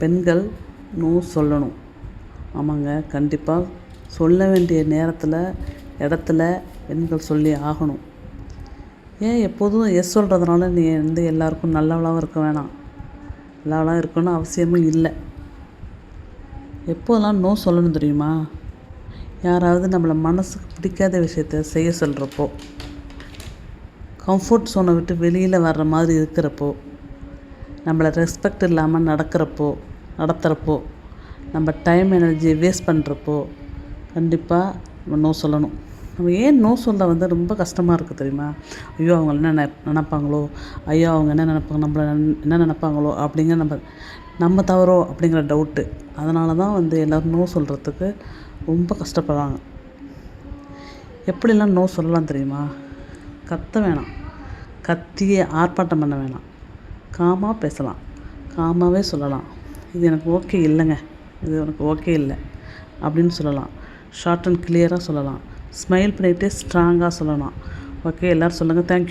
பெண்கள் நோ சொல்லணும். ஆமாங்க, கண்டிப்பாக சொல்ல வேண்டிய நேரத்தில் இடத்துல பெண்கள் சொல்லி ஆகணும். ஏன் எப்போதும் எஸ் சொல்கிறதுனால நீ எல்லாருக்கும் நல்லவளாகவும் இருக்க வேணாம், நல்லவளாக இருக்கணும்னு அவசியமும் இல்லை. எப்போதெல்லாம் நோ சொல்லணும் தெரியுமா? யாராவது நம்மளை மனசுக்கு பிடிக்காத விஷயத்த செய்ய சொல்கிறப்போ, கம்ஃபர்ட் ஜோனை விட்டு வெளியில் வர்ற மாதிரி இருக்கிறப்போ, நம்மளை ரெஸ்பெக்ட் இல்லாமல் நடத்துகிறப்போ, நம்ம டைம் எனர்ஜியை வேஸ்ட் பண்ணுறப்போ கண்டிப்பாக நம்ம நோ சொல்லணும். நம்ம ஏன் நோ சொல்ல ரொம்ப கஷ்டமாக இருக்குது தெரியுமா? ஐயோ அவங்க என்ன நினைப்பாங்களோ, ஐயோ அவங்க என்ன நினைப்பாங்க, நம்மளை என்ன நினைப்பாங்களோ அப்படிங்கிற நம்ம தவறோ அப்படிங்கிற டவுட்டு. அதனால தான் எல்லோரும் நோ சொல்கிறதுக்கு ரொம்ப கஷ்டப்படுறாங்க. எப்படிலாம் நோ சொல்லலாம் தெரியுமா? கத்த வேணாம், கத்தியே ஆர்ப்பாட்டம் பண்ண வேணாம், காமாக பேசலாம், காமாகவே சொல்லலாம். இது எனக்கு ஓகே இல்லைங்க, இது எனக்கு ஓகே இல்லை அப்படின்னு சொல்லலாம். ஷார்ட் அண்ட் கிளியராக சொல்லலாம். ஸ்மைல் பண்ணிகிட்டே ஸ்ட்ராங்காக சொல்லலாம். ஓகே, எல்லோரும் சொல்லுங்கள். தேங்க்யூ.